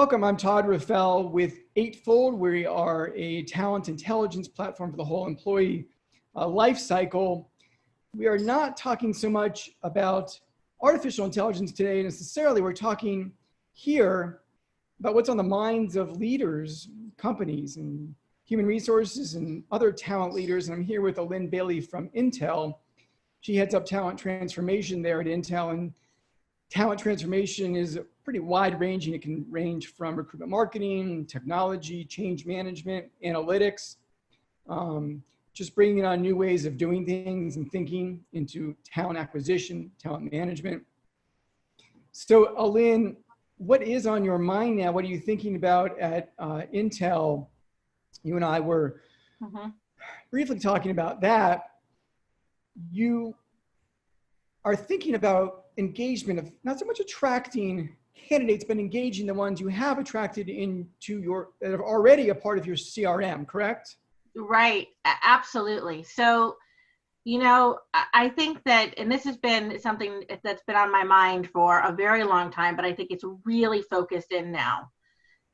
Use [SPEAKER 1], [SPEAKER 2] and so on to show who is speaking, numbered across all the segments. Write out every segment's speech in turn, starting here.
[SPEAKER 1] Welcome, I'm Todd Raffel with Eightfold. We are a talent intelligence platform for the whole employee life cycle. We are not talking so much about artificial intelligence today necessarily. We're talking here about what's on the minds of leaders, companies, and human resources and other talent leaders. And I'm here with Allyn Bailey from Intel. She heads up talent transformation there at Intel, and talent transformation is pretty wide ranging. It can range from recruitment marketing, technology, change management, analytics, just bringing on new ways of doing things and thinking into talent acquisition, talent management. So Allyn, what is on your mind now? What are you thinking about at Intel? You and I were briefly talking about that. You are thinking about engagement of not so much attracting candidates, but engaging the ones you have attracted into your, that are already a part of your CRM, correct?
[SPEAKER 2] Right, absolutely. So, you know, I think that, and this has been something that's been on my mind for a very long time, but I think it's really focused in now.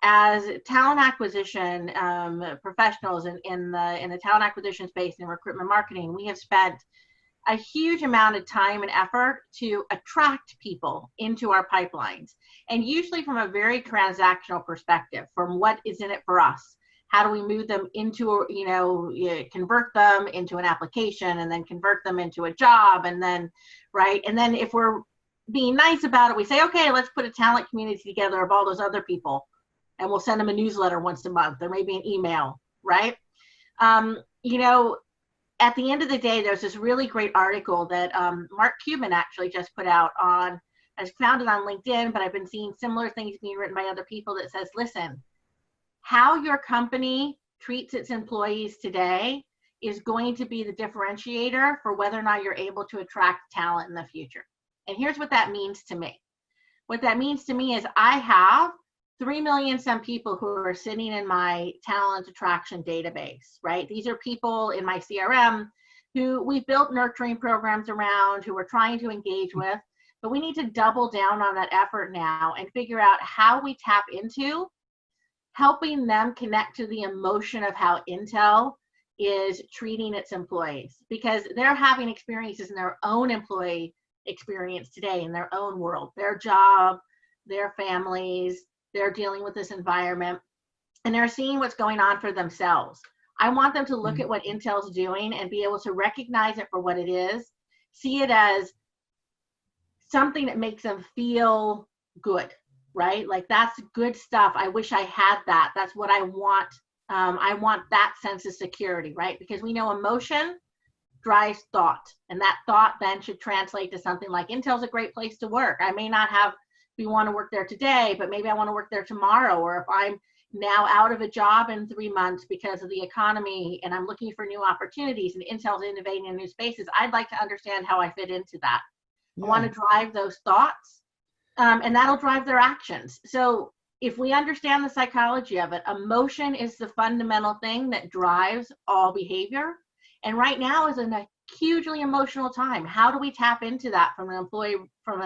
[SPEAKER 2] As talent acquisition professionals in the talent acquisition space and recruitment marketing, we have spent a huge amount of time and effort to attract people into our pipelines, and usually from a very transactional perspective, from what is in it for us. How do we move them into, convert them into an application, and then convert them into a job, and then, right? And then if we're being nice about it, we say, okay, let's put a talent community together of all those other people, and we'll send them a newsletter once a month, or maybe an email, right? At the end of the day, there's this really great article that Mark Cuban actually just put out on, I found it on LinkedIn, but I've been seeing similar things being written by other people that says, listen, how your company treats its employees today is going to be the differentiator for whether or not you're able to attract talent in the future. And here's what that means to me. What that means to me is I have 3 million some people who are sitting in my talent attraction database, right? These are people in my CRM who we've built nurturing programs around, who we're trying to engage with, but we need to double down on that effort now and figure out how we tap into helping them connect to the emotion of how Intel is treating its employees, because they're having experiences in their own employee experience today, in their own world, their job, their families. They're dealing with this environment, and they're seeing what's going on for themselves. I want them to look at what Intel's doing and be able to recognize it for what it is, see it as something that makes them feel good, right? Like, that's good stuff. I wish I had that. That's what I want. I want that sense of security, right? Because we know emotion drives thought, and that thought then should translate to something like Intel's a great place to work. I may not have we want to work there today, but maybe I want to work there tomorrow. Or if I'm now out of a job in 3 months because of the economy and I'm looking for new opportunities and Intel's innovating in new spaces, I'd like to understand how I fit into that. Yeah. I want to drive those thoughts, and that'll drive their actions. So if we understand the psychology of it, emotion is the fundamental thing that drives all behavior. And right now is a hugely emotional time. How do we tap into that from an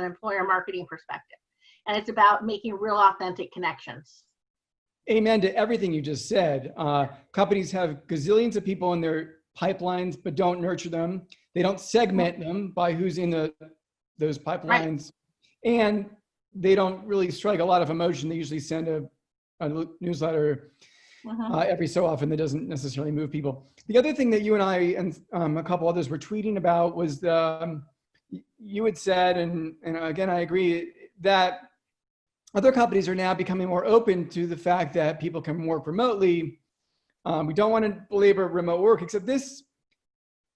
[SPEAKER 2] employer marketing perspective? And it's about making real authentic connections.
[SPEAKER 1] Amen to everything you just said. Companies have gazillions of people in their pipelines, but don't nurture them. They don't segment them by who's in those pipelines. Right. And they don't really strike a lot of emotion. They usually send a newsletter every so often that doesn't necessarily move people. The other thing that you and I and a couple others were tweeting about was you had said, and again, I agree, that other companies are now becoming more open to the fact that people can work remotely. We don't want to belabor remote work, except this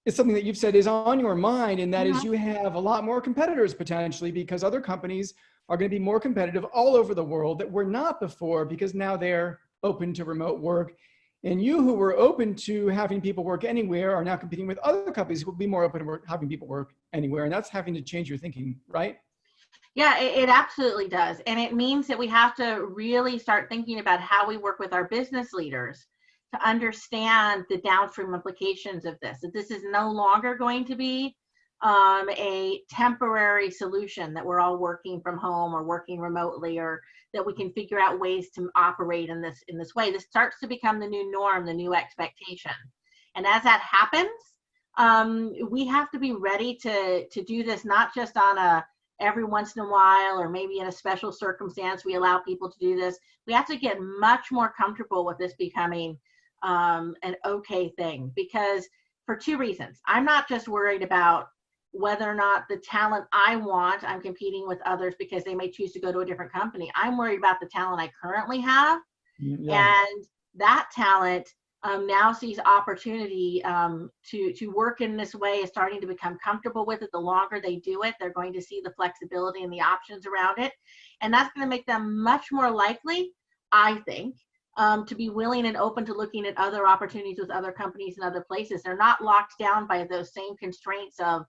[SPEAKER 1] is something that you've said is on your mind, and that is you have a lot more competitors potentially, because other companies are going to be more competitive all over the world that were not before, because now they're open to remote work. And you, who were open to having people work anywhere, are now competing with other companies who will be more open to having people work anywhere. And that's having to change your thinking, right?
[SPEAKER 2] Yeah, it absolutely does. And it means that we have to really start thinking about how we work with our business leaders to understand the downstream implications of this. That this is no longer going to be a temporary solution that we're all working from home or working remotely, or that we can figure out ways to operate in this way. This starts to become the new norm, the new expectation. And as that happens, we have to be ready to do this, not just on a every once in a while, or maybe in a special circumstance we allow people to do this. We have to get much more comfortable with this becoming an okay thing, because for two reasons. I'm not just worried about whether or not the talent I want, I'm competing with others because they may choose to go to a different company. I'm worried about the talent I currently have. Yeah. And that talent now sees opportunity to work in this way, is starting to become comfortable with it. The longer they do it, they're going to see the flexibility and the options around it. And that's going to make them much more likely, I think, to be willing and open to looking at other opportunities with other companies and other places. They're not locked down by those same constraints of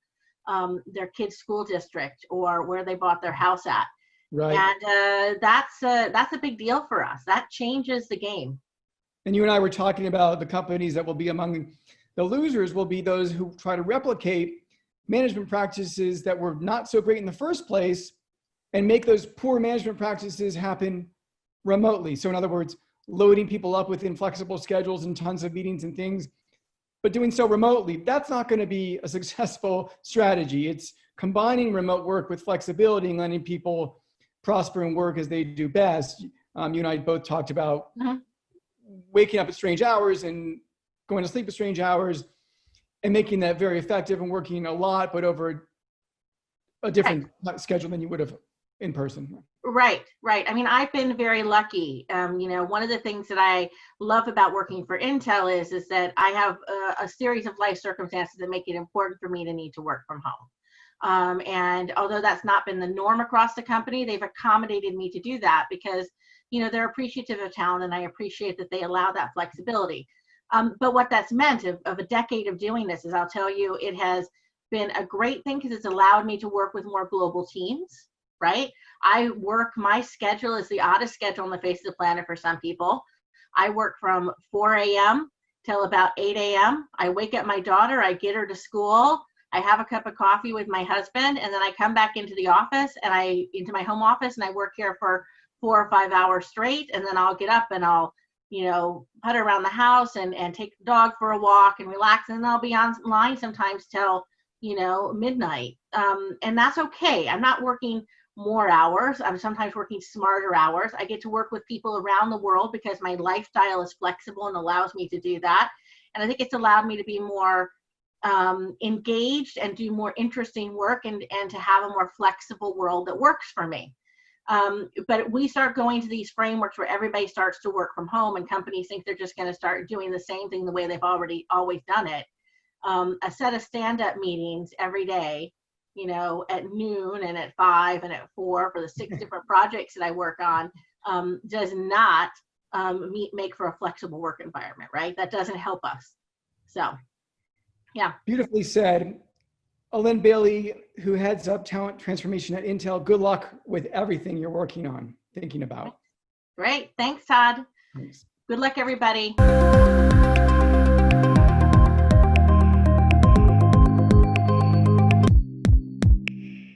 [SPEAKER 2] their kid's school district or where they bought their house at. Right. And that's a big deal for us. That changes the game.
[SPEAKER 1] And you and I were talking about the companies that will be among the losers will be those who try to replicate management practices that were not so great in the first place and make those poor management practices happen remotely. So in other words, loading people up with inflexible schedules and tons of meetings and things, but doing so remotely. That's not going to be a successful strategy. It's combining remote work with flexibility and letting people prosper and work as they do best. You and I both talked about waking up at strange hours and going to sleep at strange hours and making that very effective and working a lot, but over a different schedule than you would have in person.
[SPEAKER 2] Right. I mean, I've been very lucky. One of the things that I love about working for Intel is that I have a series of life circumstances that make it important for me to need to work from home. And although that's not been the norm across the company, they've accommodated me to do that because, they're appreciative of talent, and I appreciate that they allow that flexibility. But what that's meant of a decade of doing this is, I'll tell you, it has been a great thing because it's allowed me to work with more global teams, right? My schedule is the oddest schedule on the face of the planet for some people. I work from 4 a.m. till about 8 a.m. I wake up my daughter, I get her to school, I have a cup of coffee with my husband, and then I come back into the office and into my home office, and I work here for 4 or 5 hours straight. And then I'll get up and I'll, putter around the house and take the dog for a walk and relax. And then I'll be online sometimes till, midnight. And that's okay. I'm not working more hours. I'm sometimes working smarter hours. I get to work with people around the world because my lifestyle is flexible and allows me to do that. And I think it's allowed me to be more engaged and do more interesting work and to have a more flexible world that works for me. But we start going to these frameworks where everybody starts to work from home and companies think they're just going to start doing the same thing the way they've always done it. A set of stand-up meetings every day, at noon and at 5 and at 4 for the 6 different projects that I work on, does not make for a flexible work environment, right? That doesn't help us. So, yeah.
[SPEAKER 1] Beautifully said. Allyn Bailey, who heads up talent transformation at Intel, good luck with everything you're working on, thinking about.
[SPEAKER 2] Great. Thanks, Todd.
[SPEAKER 1] Thanks.
[SPEAKER 2] Good luck, everybody.